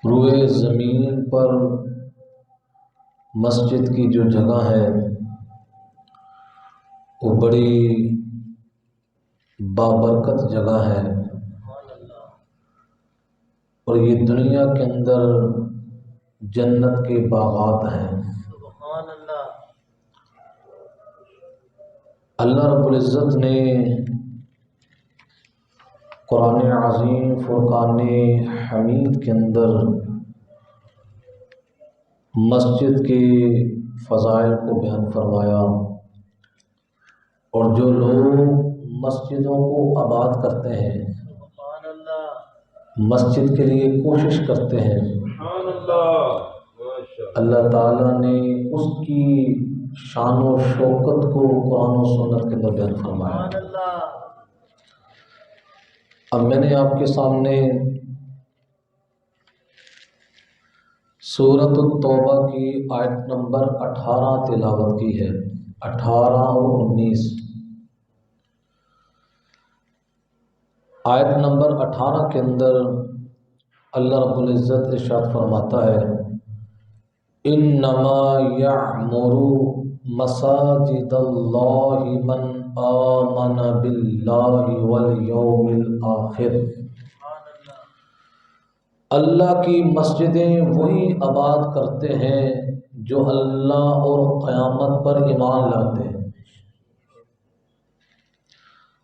روئے زمین پر مسجد کی جو جگہ ہے وہ بڑی بابرکت جگہ ہے، اور یہ دنیا کے اندر جنت کے باغات ہیں۔ اللہ رب العزت نے قرآن عظیم فرقان حمید کے اندر مسجد کے فضائل کو بیان فرمایا، اور جو لوگ مسجدوں کو آباد کرتے ہیں، مسجد کے لیے کوشش کرتے ہیں، اللہ تعالیٰ نے اس کی شان و شوکت کو قرآن و سنت کے اندر بیان فرمایا۔ اب میں نے آپ کے سامنے سورۃ التوبہ کی آیت نمبر 18 تلاوت کی ہے، 18 اور 19۔ آیت نمبر 18 کے اندر اللہ رب العزت ارشاد فرماتا ہے، انما یعمر مساجد اللہ من آمن باللہ والیوم الآخر۔ اللہ کی مسجدیں وہی آباد کرتے ہیں جو اللہ اور قیامت پر ایمان لاتے ہیں،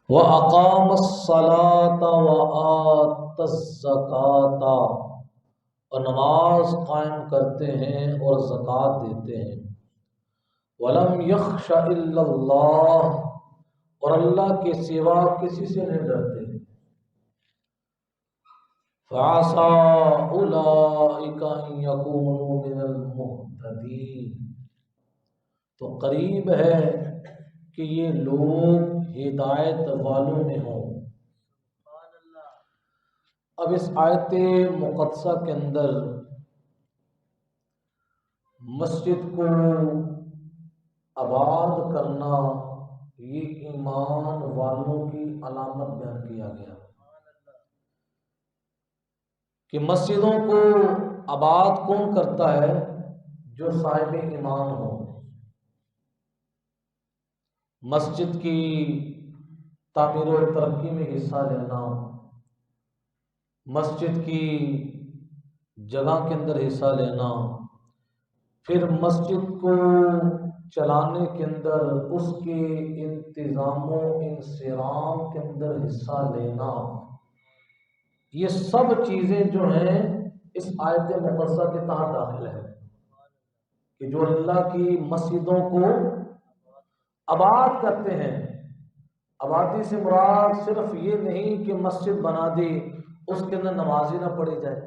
وَأَقَامَ الصَّلَاةَ وَآتَى الزَّكَاةَ، اور نماز قائم کرتے ہیں اور زکوٰۃ دیتے ہیں، وَلَمْ يَخْشَ إِلَّا اللَّهَ، اور اللہ کے سوا کسی سے نہیں ڈرتے، فَعَسَىٰ أُولَٰئِكَ أَن يَكُونُوا مِنَ الْمُهْتَدِينَ، تو قریب ہے کہ یہ لوگ ہدایت والوں میں ہوں۔ اب اس آیت مقدسہ کے اندر مسجد کو آباد کرنا یہ ایمان والوں کی علامت بیان کیا گیا کہ مسجدوں کو آباد کون کرتا ہے؟ جو صاحب ایمان ہو۔ مسجد کی تعمیر و ترقی میں حصہ لینا، مسجد کی جگہ کے اندر حصہ لینا، پھر مسجد کو چلانے کے اندر اس کے انتظام و انصرام کے اندر حصہ لینا، یہ سب چیزیں جو ہیں اس آیت مقدسہ کے تحت داخل ہے کہ جو اللہ کی مسجدوں کو آباد کرتے ہیں۔ آبادی سے مراد صرف یہ نہیں کہ مسجد بنا دی اس کے اندر نماز ہی نہ پڑھی جائے،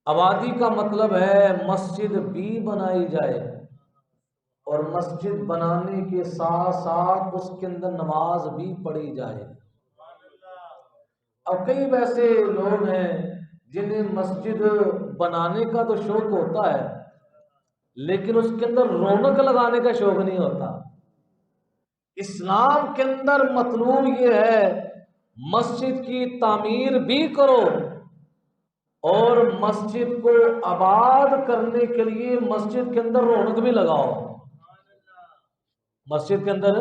آبادی کا مطلب ہے مسجد بھی بنائی جائے، اور مسجد بنانے کے ساتھ ساتھ اس کے اندر نماز بھی پڑھی جائے۔ اب کئی ویسے لوگ ہیں جنہیں مسجد بنانے کا تو شوق ہوتا ہے، لیکن اس کے اندر رونق لگانے کا شوق نہیں ہوتا۔ اسلام کے اندر مطلوب یہ ہے مسجد کی تعمیر بھی کرو، اور مسجد کو آباد کرنے کے لیے مسجد کے اندر رونق بھی لگاؤ، مسجد کے اندر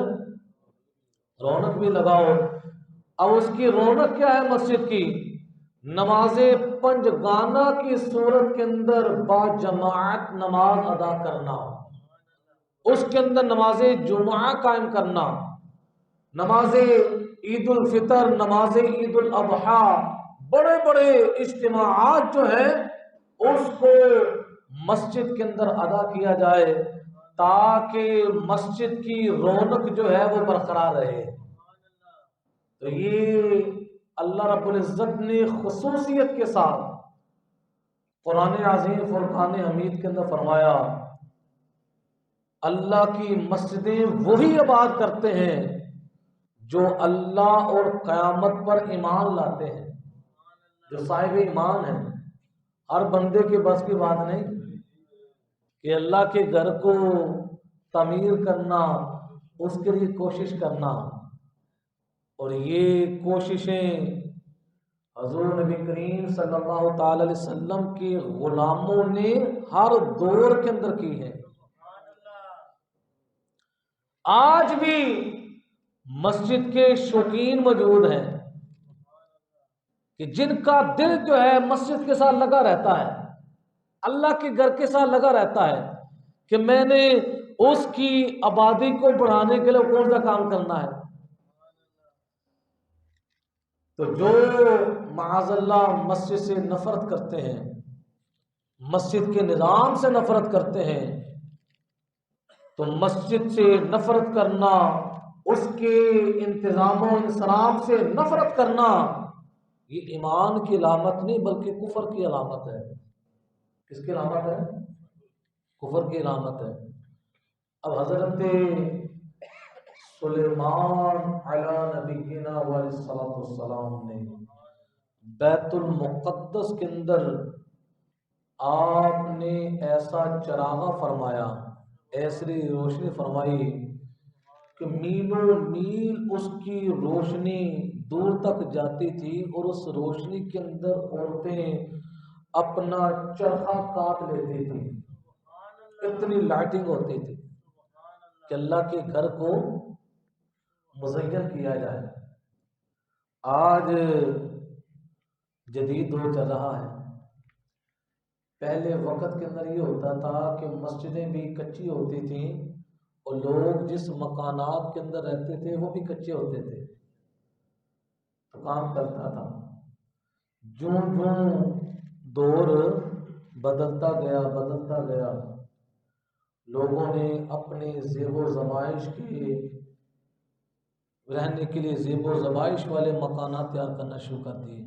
رونق بھی لگاؤ۔ اب اس کی رونق کیا ہے مسجد کی؟ نماز پنجگانہ کی صورت کے اندر با جماعت نماز ادا کرنا، اس کے اندر نماز جمعہ قائم کرنا، نماز عید الفطر، نماز عید الاضحیٰ، بڑے بڑے اجتماعات جو ہیں اس کو مسجد کے اندر ادا کیا جائے تاکہ مسجد کی رونق جو ہے وہ برقرار رہے۔ تو یہ اللہ رب العزت نے خصوصیت کے ساتھ قرآن عظیم فرقان حمید کے اندر فرمایا، اللہ کی مسجدیں وہی آباد کرتے ہیں جو اللہ اور قیامت پر ایمان لاتے ہیں، جو صاحب ایمان ہیں۔ ہر بندے کے بس کی بات نہیں کہ اللہ کے گھر کو تعمیر کرنا، اس کے لیے کوشش کرنا، اور یہ کوششیں حضور نبی کریم صلی اللہ تعالی علیہ وسلم کے غلاموں نے ہر دور کے اندر کی ہے. آج بھی مسجد کے شوقین موجود ہیں کہ جن کا دل جو ہے مسجد کے ساتھ لگا رہتا ہے، اللہ کے گھر کے ساتھ لگا رہتا ہے کہ میں نے اس کی آبادی کو بڑھانے کے لیے کون سا کام کرنا ہے. تو جو معاذ اللہ مسجد سے نفرت کرتے ہیں، مسجد کے نظام سے نفرت کرتے ہیں، تو مسجد سے نفرت کرنا، اس کے انتظام و انصراف سے نفرت کرنا، یہ ایمان کی علامت نہیں بلکہ کفر کی علامت ہے. کس کی علامت ہے؟ کفر کی علامت ہے. اب حضرت سلیمان علی نبینا علیہ السلام نے بیت المقدس کے اندر آپ نے ایسا چراغاں فرمایا، ایسی روشنی فرمائی کہ میلوں میل اس کی روشنی دور تک جاتی تھی، اور اس روشنی کے اندر عورتیں اپنا چرخا کاٹ لیتی تھی. اتنی لائٹنگ ہوتی تھی کہ اللہ کے گھر کو مزین کیا جائے. آج جدید دور چل رہا ہے. پہلے وقت کے اندر یہ ہوتا تھا کہ مسجدیں بھی کچی ہوتی تھیں اور لوگ جس مکانات کے اندر رہتے تھے وہ بھی کچے ہوتے تھے، تو کام کرتا تھا. جوں جوں دور بدلتا گیا لوگوں نے اپنے زیب و زبائش کے رہنے کے لیے زیب و زبائش والے مکانات تیار کرنا شروع کر دیے.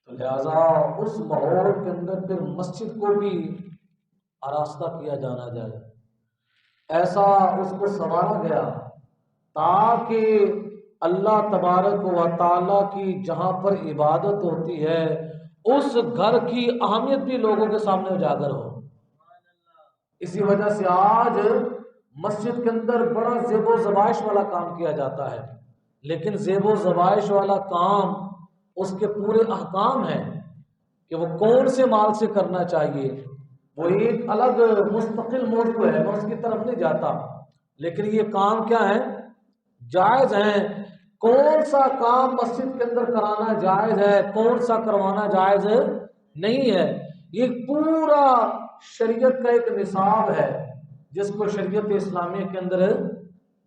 تو لہذا اس ماحول کے اندر پھر مسجد کو بھی آراستہ کیا جانا جائے، ایسا اس کو سنوارا گیا تاکہ اللہ تبارک و تعالیٰ کی جہاں پر عبادت ہوتی ہے اس گھر کی اہمیت بھی لوگوں کے سامنے اجاگر ہو. اسی وجہ سے آج مسجد کے اندر بڑا زیب و زبائش والا کام کیا جاتا ہے، لیکن زیب و زبائش والا کام اس کے پورے احکام ہیں کہ وہ کون سے مال سے کرنا چاہیے، وہ ایک الگ مستقل موضوع ہے، میں اس کی طرف نہیں جاتا. لیکن یہ کام کیا ہے؟ جائز ہیں. کون سا کام مسجد کے اندر کرانا جائز ہے، کون سا کروانا جائز نہیں ہے، یہ پورا شریعت کا ایک نصاب ہے جس کو شریعت اسلامیہ کے اندر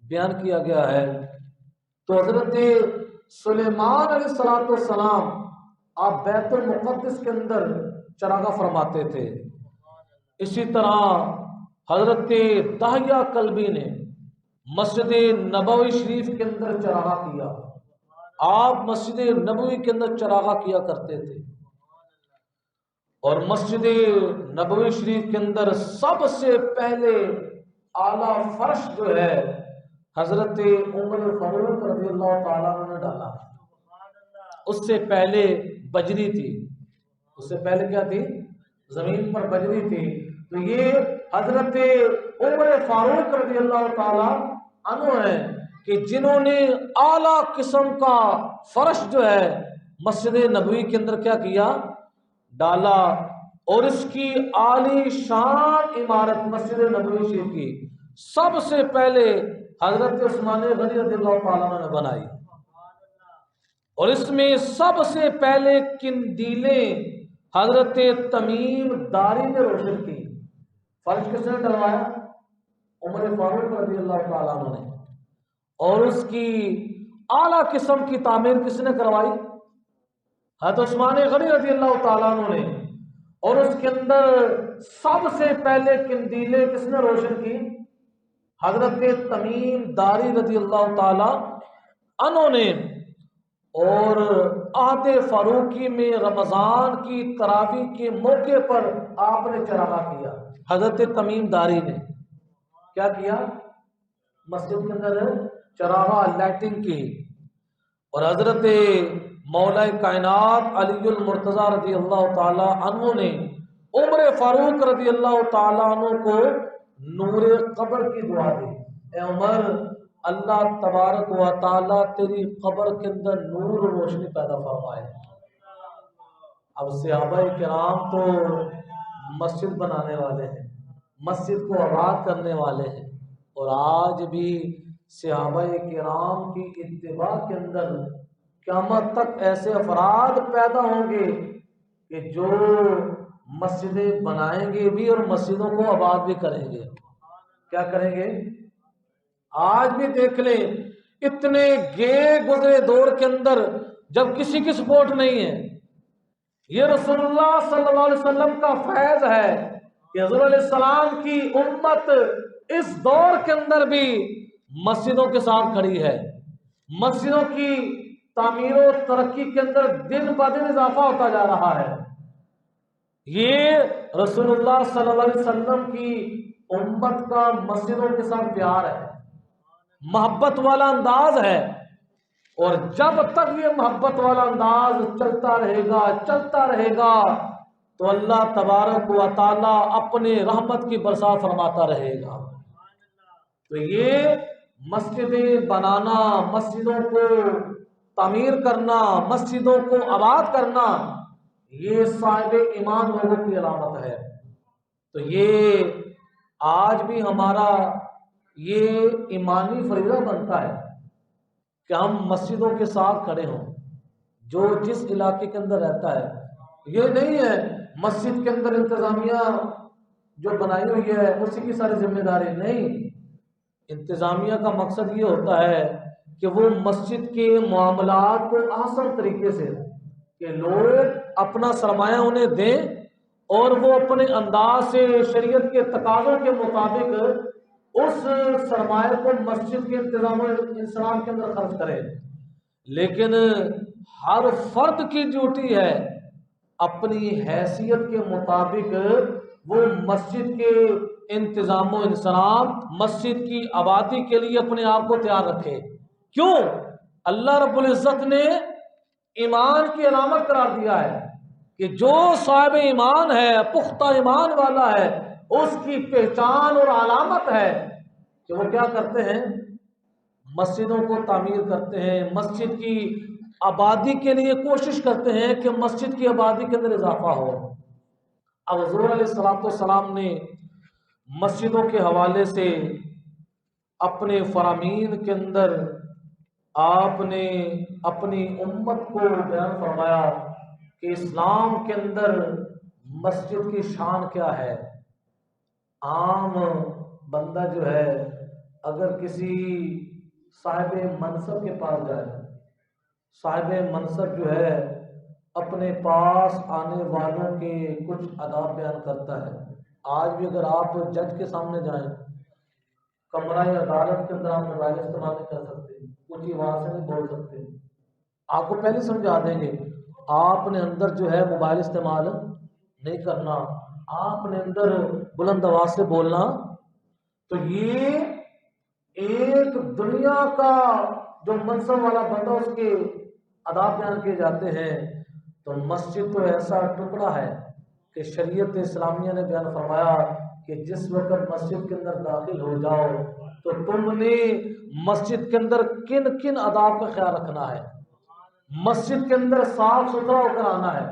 بیان کیا گیا ہے. تو حضرت سلیمان علیہ السلام آپ بیت المقدس کے اندر چراغاں فرماتے تھے. اسی طرح حضرت داہیہ کلبی نے مسجد نبوی شریف کے اندر چراغاں کیا. آپ مسجد نبوی کے اندر چراغاں کیا کرتے تھے، اور مسجد نبوی شریف کے اندر سب سے پہلے اعلیٰ فرش جو ہے حضرت عمر فاروق رضی اللہ تعالیٰ عنہ نے ڈالا. اس سے پہلے بجری تھی، اس سے پہلے کیا تھی؟ زمین پر بجری تھی. تو یہ حضرت عمر فاروق رضی اللہ تعالیٰ عنہ ہیں کہ جنہوں نے اعلیٰ قسم کا فرش جو ہے مسجد نبوی کے اندر کیا کیا؟ ڈالا. اور اس کی عالی شان عمارت مسجد نبوی شریف کی سب سے پہلے حضرت عثمان غنی رضی اللہ تعالیٰ عنہ نے بنائی، اور اس میں سب سے پہلے قندیلیں حضرت تمیم داری نے روشن کی. فرش کس نے ڈلوایا؟ عمر فاروق رضی اللہ تعالیٰ عنہ نے. اور اس کی اعلیٰ قسم کی تعمیر کس نے کروائی؟ حضرت عثمان غنی رضی اللہ تعالیٰ عنہ نے. اور اس کے اندر سب سے پہلے قندیلیں کس نے روشن کی؟ حضرت تمیم داری رضی اللہ تعالیٰ عنہ نے. اور عہد فاروقی میں رمضان کی تراویح کے موقع پر آپ نے چراغاں کیا. حضرت تمیم داری نے کیا کیا؟ مسجد کے اندر چراغاں لائٹنگ کی. اور حضرت مولا کائنات علی المرتضی رضی اللہ تعالی عنہ نے عمر فاروق رضی اللہ تعالی عنہ کو نور قبر کی دعا دی. اے عمر، اللہ تبارک و تعالیٰ تیری قبر کے اندر نور و روشنی پیدا فرمائے۔ اب صحابہ کرام تو مسجد بنانے والے ہیں، مسجد کو آباد کرنے والے ہیں، اور آج بھی صحابہ کرام کی اتباع کے اندر قیامت تک ایسے افراد پیدا ہوں گے کہ جو مسجدیں بنائیں گے بھی اور مسجدوں کو آباد بھی کریں گے۔ کیا کریں گے؟ آج بھی دیکھ لیں، اتنے گزرے دور کے اندر جب کسی کی سپورٹ نہیں ہے، یہ رسول اللہ صلی اللہ علیہ وسلم کا فیض ہے کہ حضور علیہ السلام کی امت اس دور کے اندر بھی مسجدوں کے ساتھ کھڑی ہے، مسجدوں کی تعمیر و ترقی کے اندر دن بہ دن اضافہ ہوتا جا رہا ہے۔ یہ رسول اللہ صلی اللہ علیہ وسلم کی امت کا مسجدوں کے ساتھ پیار ہے، محبت والا انداز ہے، اور جب تک یہ محبت والا انداز چلتا رہے گا تو اللہ تبارک و تعالی اپنے رحمت کی برسا فرماتا رہے گا۔ تو یہ مسجدیں بنانا، مسجدوں کو تعمیر کرنا، مسجدوں کو آباد کرنا، یہ صاحب ایمان لوگوں کی علامت ہے۔ تو یہ آج بھی ہمارا یہ ایمانی فریضہ بنتا ہے کہ ہم مسجدوں کے ساتھ کھڑے ہوں۔ جو جس علاقے کے اندر رہتا ہے، یہ نہیں ہے مسجد کے اندر انتظامیہ جو بنائی ہوئی ہے اسی کی ساری ذمہ داری، نہیں۔ انتظامیہ کا مقصد یہ ہوتا ہے کہ وہ مسجد کے معاملات کو آسان طریقے سے کہ لوگ اپنا سرمایہ انہیں دیں اور وہ اپنے انداز سے شریعت کے تقاضوں کے مطابق اس سرمایہ کو مسجد کے انتظام و انصرام کے اندر خرچ کرے۔ لیکن ہر فرد کی ڈیوٹی ہے اپنی حیثیت کے مطابق وہ مسجد کے انتظام و انصرام، مسجد کی آبادی کے لیے اپنے آپ کو تیار رکھے۔ کیوں؟ اللہ رب العزت نے ایمان کی علامت قرار دیا ہے کہ جو صاحب ایمان ہے، پختہ ایمان والا ہے، اس کی پہچان اور علامت ہے کہ وہ کیا کرتے ہیں؟ مسجدوں کو تعمیر کرتے ہیں، مسجد کی آبادی کے لیے کوشش کرتے ہیں کہ مسجد کی آبادی کے اندر اضافہ ہو۔ اب حضور علیہ السلام نے مسجدوں کے حوالے سے اپنے فرامین کے اندر آپ نے اپنی امت کو بیان فرمایا کہ اسلام کے اندر مسجد کی شان کیا ہے۔ عام بندہ جو ہے اگر کسی صاحب منصب کے پاس جائے، صاحب منصب جو ہے اپنے پاس آنے والوں کے کچھ آداب بیان کرتا ہے۔ آج بھی اگر آپ جج کے سامنے جائیں، کمرہ عدالت کے اندر آپ موبائل استعمال نہیں کر سکتے، کچھ آواز سے نہیں بول سکتے، آپ کو پہلے سمجھا دیں گے آپ نے اندر جو ہے موبائل استعمال نہیں کرنا، آپ نے اندر بلند آواز سے بولنا۔ تو یہ ایک دنیا کا جو منصب والا بندہ اس کے آداب بیان کیے جاتے ہیں، تو مسجد تو ایسا ٹکڑا ہے کہ شریعت اسلامیہ نے بیان فرمایا کہ جس وقت مسجد کے اندر داخل ہو جاؤ تو تم نے مسجد کے اندر کن کن آداب کا خیال رکھنا ہے۔ مسجد کے اندر صاف ستھرا ہو کر آنا ہے،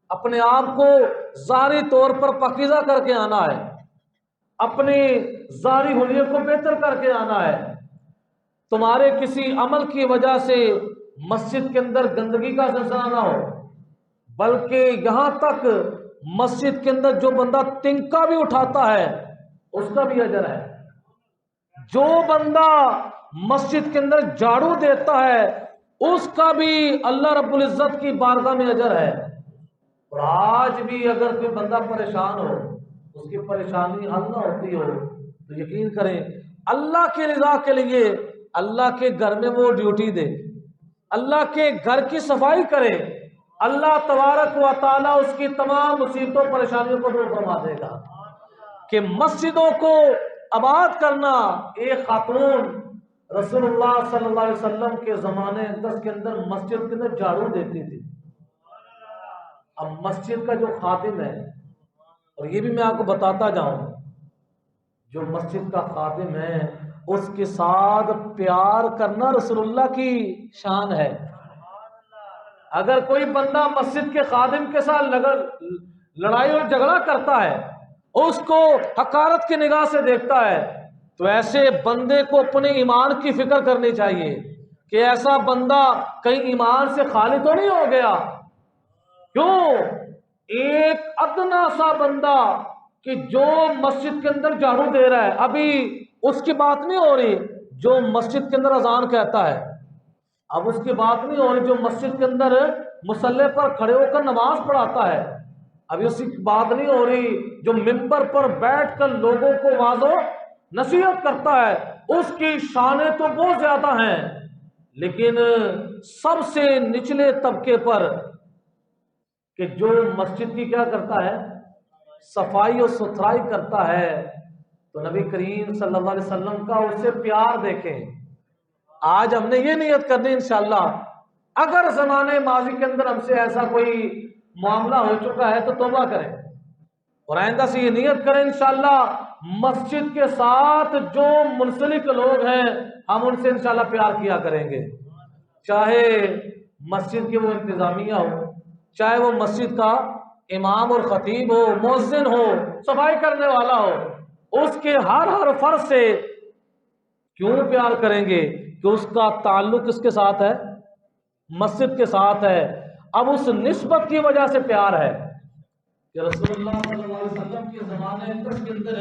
اپنے آپ کو ظاہری طور پر پاکیزہ کر کے آنا ہے، اپنے ظاہری حلیے کو بہتر کر کے آنا ہے۔ تمہارے کسی عمل کی وجہ سے مسجد کے اندر گندگی کا سلسلہ نہ ہو، بلکہ یہاں تک مسجد کے اندر جو بندہ تنکا بھی اٹھاتا ہے اس کا بھی اجر ہے، جو بندہ مسجد کے اندر جھاڑو دیتا ہے اس کا بھی اللہ رب العزت کی بارگاہ میں اجر ہے۔ اور آج بھی اگر کوئی بندہ پریشان ہو، اس کی پریشانی حل نہ ہوتی ہو، تو یقین کریں اللہ کی رضا کے لیے اللہ کے گھر میں وہ ڈیوٹی دے، اللہ کے گھر کی صفائی کرے، اللہ تبارک و تعالیٰ اس کی تمام مصیبتوں پریشانیوں کو دور فرما دے گا۔ کہ مسجدوں کو آباد کرنا، ایک خاتون رسول اللہ صلی اللہ علیہ وسلم کے زمانے کے اندر مسجد کے اندر جھاڑو دیتی تھی۔ اب مسجد کا جو خادم ہے، اور یہ بھی میں آپ کو بتاتا جاؤں، جو مسجد کا خادم ہے اس کے ساتھ پیار کرنا رسول اللہ کی شان ہے۔ اگر کوئی بندہ مسجد کے خادم کے ساتھ لڑائی اور جھگڑا کرتا ہے، اس کو حقارت کی نگاہ سے دیکھتا ہے، تو ایسے بندے کو اپنے ایمان کی فکر کرنی چاہیے کہ ایسا بندہ کہیں ایمان سے خالی تو نہیں ہو گیا۔ کیوں؟ ایک ادنا سا بندہ کہ جو مسجد کے اندر جھاڑو دے رہا ہے، ابھی اس کی بات نہیں ہو رہی جو مسجد کے اندر اذان کہتا ہے، اب اس کی بات نہیں ہو رہی جو مسجد کے اندر مصلی پر کھڑے ہو کر نماز پڑھاتا ہے، ابھی اس کی بات نہیں ہو رہی جو ممبر پر بیٹھ کر لوگوں کو واعظ و نصیحت کرتا ہے، اس کی شانیں تو بہت زیادہ ہیں، لیکن سب سے نچلے طبقے پر کہ جو مسجد کی کیا کرتا ہے، صفائی اور ستھرائی کرتا ہے، تو نبی کریم صلی اللہ علیہ وسلم کا اس سے پیار دیکھیں۔ آج ہم نے یہ نیت کرنی انشاءاللہ، اگر زمانے ماضی کے اندر ہم سے ایسا کوئی معاملہ ہو چکا ہے تو توبہ کریں اور آئندہ سے یہ نیت کریں انشاءاللہ مسجد کے ساتھ جو منسلک لوگ ہیں ہم ان سے انشاءاللہ پیار کیا کریں گے، چاہے مسجد کے وہ انتظامیہ ہو، چاہے وہ مسجد کا امام اور خطیب ہو، مؤذن ہو، صفائی کرنے والا ہو، اس کے ہر فرض سے کیوں پیار کریں گے کہ اس کا تعلق کس کے ساتھ ہے؟ مسجد کے ساتھ ہے۔ اب اس نسبت کی وجہ سے پیار ہے کہ رسول اللہ صلی اللہ علیہ وسلم کے زمانے کے اندر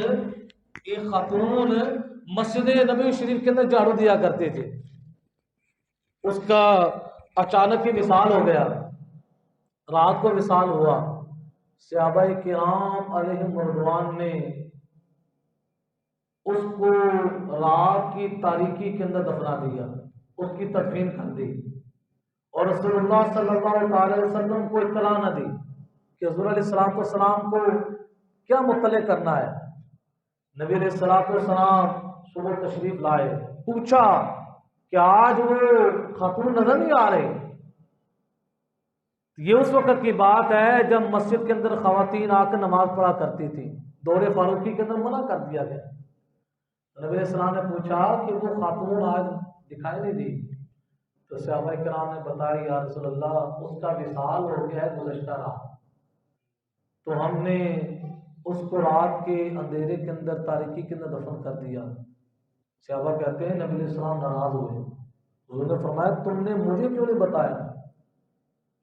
ایک خاتون مسجد نبوی شریف کے اندر جھاڑو دیا کرتے تھے، اس کا اچانک ہی وصال ہو گیا، رات کو وصال ہوا، صحابہ کرام علیہم رضوان نے اس کو رات کی تاریکی کے اندر دفنا دیا، اس کی تدفین کر دی، اور رسول اللہ صلی اللہ علیہ وسلم کو اطلاع نہ دی کہ حضور علیہ السلام کو کیا مطلع کرنا ہے۔ نبی علیہ السلام صبح تشریف لائے، پوچھا کہ آج وہ خاتون نظر نہیں آ رہی۔ یہ اس وقت کی بات ہے جب مسجد کے اندر خواتین آ کر نماز پڑھا کرتی تھی، دور فاروقی کے اندر منع کر دیا گیا۔ نبی علیہ السلام نے پوچھا کہ وہ خاتون آج دکھائی نہیں دی، تو صحابہ کرام نے بتایا یا رسول اللہ اس کا وصال ہو گیا ہے گزشتہ رات، تو ہم نے اس کو رات کے اندھیرے کے اندر تاریکی کے اندر دفن کر دیا۔ صحابہ کہتے ہیں نبی علیہ السلام ناراض ہوئے، حضور نے فرمایا تم نے مجھے کیوں نہیں بتایا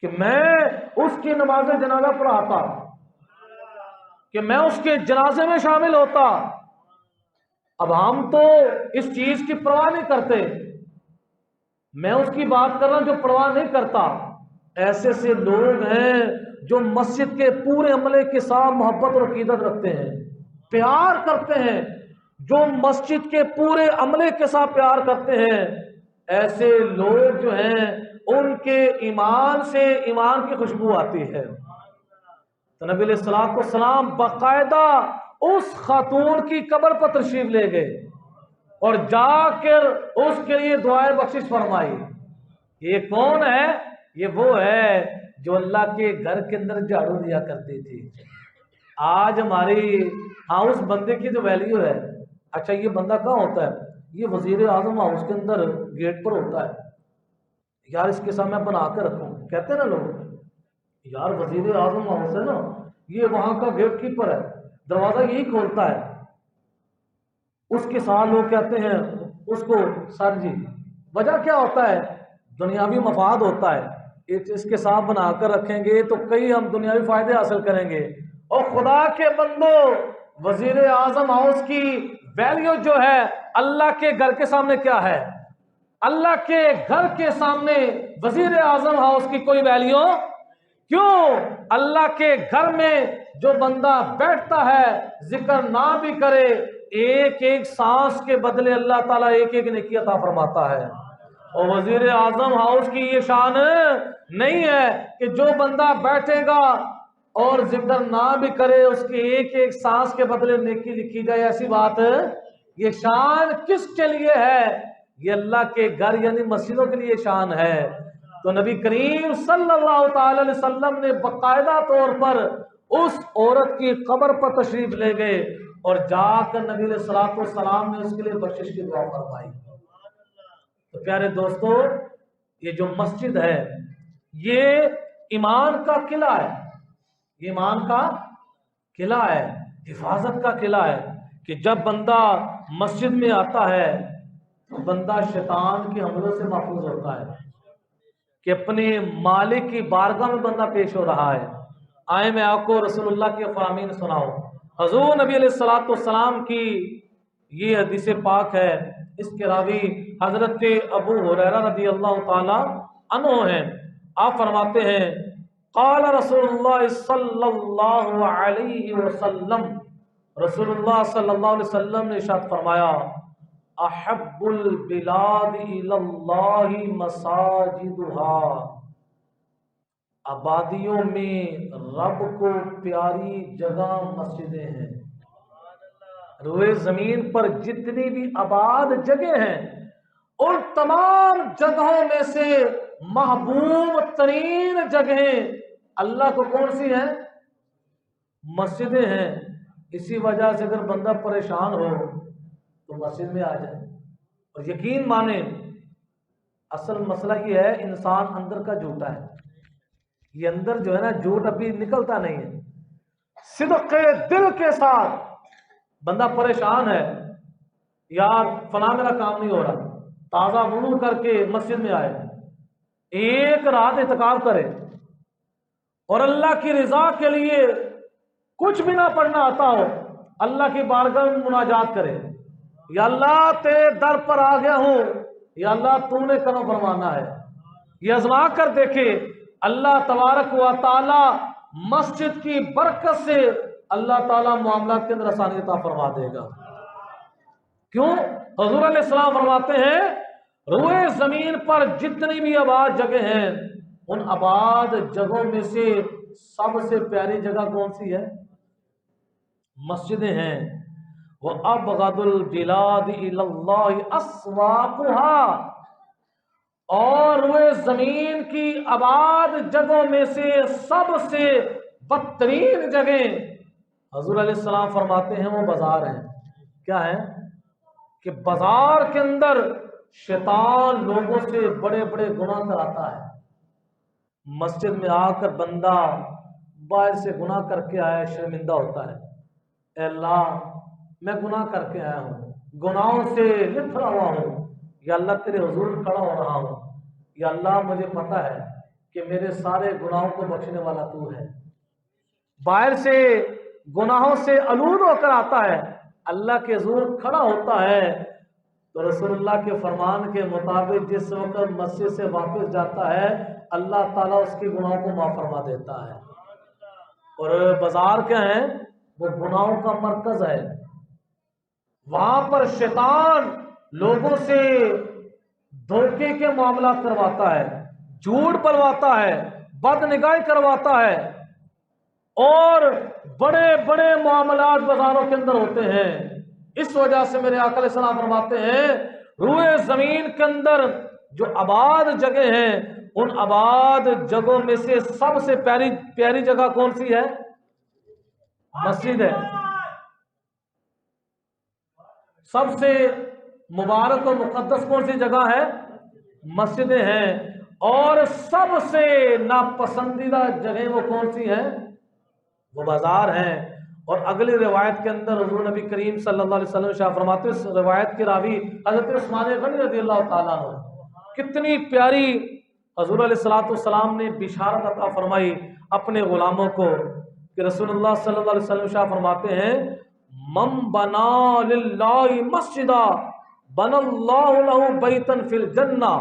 کہ میں اس کی نماز جنازہ پڑھاتا، کہ میں اس کے جنازے میں شامل ہوتا۔ اب ہم تو اس چیز کی پرواہ نہیں کرتے، میں اس کی بات کر رہا ہوں جو پرواہ نہیں کرتا۔ ایسے سے لوگ ہیں جو مسجد کے پورے عملے کے ساتھ محبت اور عقیدت رکھتے ہیں، پیار کرتے ہیں، جو مسجد کے پورے عملے کے ساتھ پیار کرتے ہیں، ایسے لوگ جو ہیں ان کے ایمان سے ایمان کی خوشبو آتی ہے۔ تو نبی علیہ السلام باقاعدہ اس خاتون کی قبر پر تشریف لے گئے اور جا کر اس کے لیے دعائے بخشش فرمائی۔ یہ کون ہے؟ یہ وہ ہے جو اللہ کے گھر کے اندر جھاڑو دیا کرتی تھی۔ آج ہماری اس بندے کی جو ویلیو ہے، اچھا یہ بندہ کہاں ہوتا ہے؟ یہ وزیر اعظم ہاؤس کے اندر گیٹ پر ہوتا ہے، یار اس کے ساتھ میں بنا کے رکھوں، کہتے ہیں نا لوگ، یار وزیر اعظم ہاؤس ہے نا، یہ وہاں کا گیٹ کیپر ہے، دروازہ یہی کھولتا ہے، اس کے ساتھ لوگ کہتے ہیں اس کو سر جی، وجہ کیا ہوتا ہے؟ دنیاوی مفاد ہوتا ہے، اس کے ساتھ بنا کر رکھیں گے تو کئی ہم دنیاوی فائدے حاصل کریں گے۔ اور خدا کے بندو، وزیر اعظم ہاؤس کی ویلیو جو ہے اللہ کے گھر کے سامنے کیا ہے؟ اللہ کے گھر کے سامنے وزیر اعظم ہاؤس کی کوئی ویلیو کیوں؟ اللہ کے گھر میں جو بندہ بیٹھتا ہے ذکر نہ بھی کرے، ایک ایک سانس کے بدلے اللہ تعالیٰ ایک ایک نیکی عطا فرماتا ہے۔ اور وزیر اعظم ہاؤس کی یہ شان نہیں ہے کہ جو بندہ بیٹھے گا اور ذکر نہ بھی کرے اس کے ایک ایک سانس کے بدلے نیکی لکھی جائے، ایسی بات ہے۔ یہ شان کس کے لیے ہے؟ یہ اللہ کے گھر یعنی مسجدوں کے لیے شان ہے۔ تو نبی کریم صلی اللہ تعالی علیہ وسلم نے باقاعدہ طور پر اس عورت کی قبر پر تشریف لے گئے اور جا کر نبی علیہ الصلوۃ والسلام نے اس کے لیے بخشش کی دعا فرمائی۔ تو پیارے دوستو، یہ جو مسجد ہے یہ ایمان کا قلعہ ہے، یہ ایمان کا قلعہ ہے، حفاظت کا قلعہ ہے، کہ جب بندہ مسجد میں آتا ہے تو بندہ شیطان کے حملوں سے محفوظ ہوتا ہے، کہ اپنے مالک کی بارگاہ میں بندہ پیش ہو رہا ہے۔ آئے میں آپ کو رسول اللہ کے فرامین سناؤں۔ حضور نبی علیہ الصلوۃ والسلام کی یہ حدیث پاک ہے، اس کے راوی حضرت ابو ہریرہ رضی اللہ تعالی عنہ ہیں۔ آپ فرماتے ہیں قال رسول اللہ صلی اللہ علیہ وسلم، رسول اللہ صلی اللہ علیہ وسلم نے ارشاد فرمایا احب البلاد الی اللہ مساجدها، آبادیوں میں رب کو پیاری جگہ مسجدیں ہیں۔ روئے زمین پر جتنی بھی آباد جگہ ہیں ان تمام جگہوں میں سے محبوب ترین جگہیں اللہ کو کون سی ہیں؟ مسجدیں ہیں۔ اسی وجہ سے اگر بندہ پریشان ہو تو مسجد میں آ جائے، اور یقین مانیں اصل مسئلہ یہ ہے انسان اندر کا جھوٹا ہے، یہ اندر جو ہے نا جھوٹ ابھی نکلتا نہیں ہے۔ صدق دل کے ساتھ بندہ پریشان ہے، یار فلاں میرا کام نہیں ہو رہا، تازہ وضو کر کے مسجد میں آئے، ایک رات اعتکاف کرے اور اللہ کی رضا کے لیے کچھ بھی نہ پڑھنا آتا ہو، اللہ کی بارگاہ میں مناجات کرے، یا اللہ تیرے در پر آ گیا ہوں، یا اللہ تو نے کرم فرمانا ہے۔ یہ آزما کر دیکھے، اللہ تبارک و تعالی مسجد کی برکت سے اللہ تعالی معاملات کے اندر آسانی عطا فرما دے گا۔ کیوں؟ حضور علیہ السلام فرماتے ہیں روئے زمین پر جتنی بھی آباد جگہ ہیں ان آباد جگہوں میں سے سب سے پیاری جگہ کون سی ہے؟ مسجدیں ہیں۔ وَأَبْغَضُ الْبِلَادِ إِلَى اللَّهِ أَسْوَاقُهَا، اور روئے زمین کی آباد جگہوں میں سے سب سے بدترین جگہیں حضور علیہ السلام فرماتے ہیں وہ بازار ہیں۔ کیا ہے؟ کہ بازار کے اندر شیطان لوگوں سے بڑے بڑے گناہ کراتا ہے۔ مسجد میں آ کر بندہ باہر سے گناہ کر کے آیا شرمندہ ہوتا ہے، اے اللہ میں گناہ کر کے آیا ہوں، گناہوں سے لتھڑا ہوا ہوں، یا اللہ تیرے حضور کھڑا ہو رہا ہوں، یا اللہ مجھے پتا ہے کہ میرے سارے گناہوں کو بخشنے والا تو ہے۔ باہر سے گناہوں سے آلود ہو کر آتا ہے، اللہ کے حضور کھڑا ہوتا ہے تو رسول اللہ کے فرمان کے مطابق جس وقت مسجد سے واپس جاتا ہے اللہ تعالیٰ اس کے گناہوں کو معاف فرما دیتا ہے۔ اور بازار کیا ہے؟ وہ گناہوں کا مرکز ہے، وہاں پر شیطان لوگوں سے دھوکے کے معاملات کرواتا ہے، جھوٹ بلواتا ہے، بد نگاہی کرواتا ہے، اور بڑے بڑے معاملات بازاروں کے اندر ہوتے ہیں۔ اس وجہ سے میرے آقا علیہ السلام فرماتے ہیں روئے زمین کے اندر جو آباد جگہ ہیں ان آباد جگہوں میں سے سب سے پیاری جگہ کون سی ہے؟ مسجد ہے۔ سب سے مبارک اور مقدس کون سی جگہ ہے؟ مسجدیں ہیں۔ اور سب سے ناپسندیدہ جگہیں وہ کون سی ہیں؟ وہ بازار ہیں۔ اور اگلی روایت کے اندر حضور نبی کریم صلی اللہ علیہ وسلم شاہ فرماتے ہیں، اس روایت کے راوی حضرت عثمان غنی رضی اللہ تعالیٰ عنہ، کتنی پیاری حضور علیہ السلام نے بشارت عطا فرمائی اپنے غلاموں کو کہ رسول اللہ صلی اللہ علیہ وسلم شاہ فرماتے ہیں من بنا للہ مسجدہ بنا اللہ لہ بیتن فی الجنہ،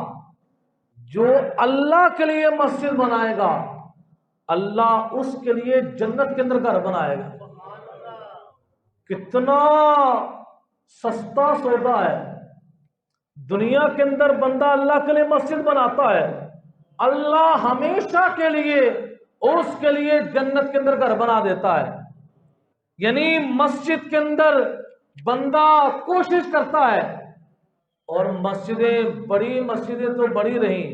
جو اللہ کے لیے مسجد بنائے گا اللہ اس کے لیے جنت کے اندر گھر بنائے گا۔ کتنا سستا سودا ہے، دنیا کے اندر بندہ اللہ کے لیے مسجد بناتا ہے، اللہ ہمیشہ کے لیے اس کے لیے جنت کے اندر گھر بنا دیتا ہے۔ یعنی مسجد کے اندر بندہ کوشش کرتا ہے، اور بڑی مسجدیں تو بڑی رہیں،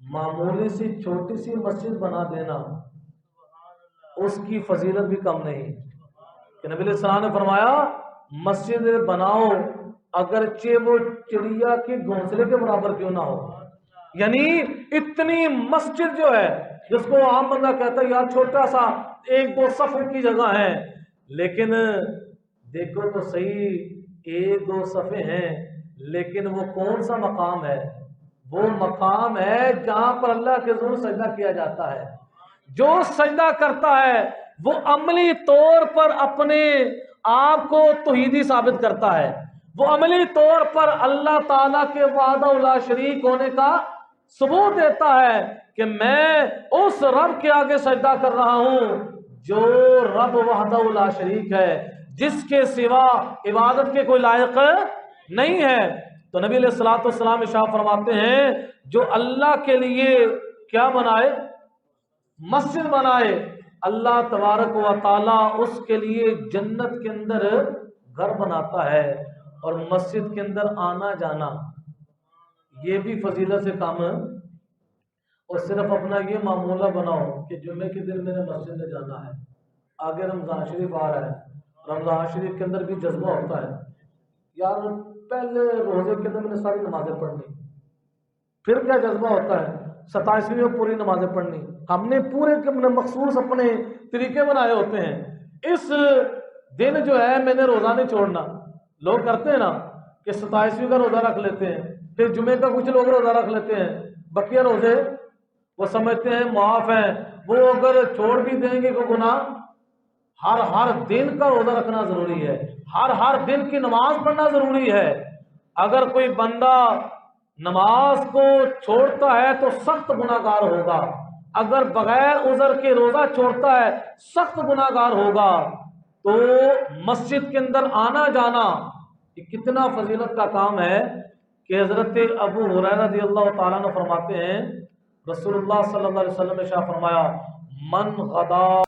معمولی سی چھوٹی سی مسجد بنا دینا اس کی فضیلت بھی کم نہیں، کہ نبی علیہ السلام نے فرمایا مسجد بناؤ اگرچہ وہ چڑیا کے گھونسلے کے برابر کیوں نہ ہو. یعنی اتنی مسجد جو ہے جس کو عام بندہ کہتا ہے یار چھوٹا سا 1-2 صفحے کی جگہ ہے، لیکن دیکھو تو صحیح 1-2 صفحے ہیں، لیکن وہ کون سا مقام ہے؟ وہ مقام ہے جہاں پر اللہ کے حضور سجدہ کیا جاتا ہے. جو سجدہ کرتا ہے وہ عملی طور پر اپنے آپ کو توحیدی ثابت کرتا ہے، وہ عملی طور پر اللہ تعالیٰ کے وحدہ لا شریک ہونے کا ثبوت دیتا ہے کہ میں اس رب کے آگے سجدہ کر رہا ہوں جو رب وحدہ لا شریک ہے، جس کے سوا عبادت کے کوئی لائق نہیں ہے. تو نبی علیہ الصلوۃ والسلام ارشاد فرماتے ہیں جو اللہ کے لیے کیا بنائے؟ مسجد بنائے، اللہ تبارک و تعالی اس کے لیے جنت کے اندر گھر بناتا ہے. اور مسجد کے اندر آنا جانا یہ بھی فضیلت سے کام ہے. اور صرف اپنا یہ معمولہ بناؤ کہ جمعے کے دن میں نے مسجد میں جانا ہے. آگے رمضان شریف آ رہا ہے، رمضان شریف کے اندر بھی جذبہ ہوتا ہے یار پہلے روزے کے اندر میں نے ساری نمازیں پڑھنی، پھر کیا جذبہ ہوتا ہے 27ویں میں پوری نمازیں پڑھنی. ہم نے پورے مخصوص اپنے طریقے بنائے ہوتے ہیں. اس دن جو ہے میں نے روزہ نہیں چھوڑنا. لوگ کرتے ہیں نا کہ 27ویں کا روزہ رکھ لیتے ہیں، پھر جمعے کا کچھ لوگ روزہ رکھ لیتے ہیں، بقیہ روزے وہ سمجھتے ہیں معاف ہیں. وہ اگر چھوڑ بھی دیں گے کوئی گناہ، ہر دن کا روزہ رکھنا ضروری ہے، ہر دن کی نماز پڑھنا ضروری ہے. اگر کوئی بندہ نماز کو چھوڑتا ہے تو سخت گناہ گار ہوگا، اگر بغیر عذر کے روزہ چھوڑتا ہے سخت گناہ گار ہوگا. تو مسجد کے اندر آنا جانا یہ کتنا فضیلت کا کام ہے کہ حضرت ابو ہریرہ رضی اللہ تعالیٰ عنہ فرماتے ہیں رسول اللہ صلی اللہ علیہ وسلم نے ارشاد فرمایا من غدا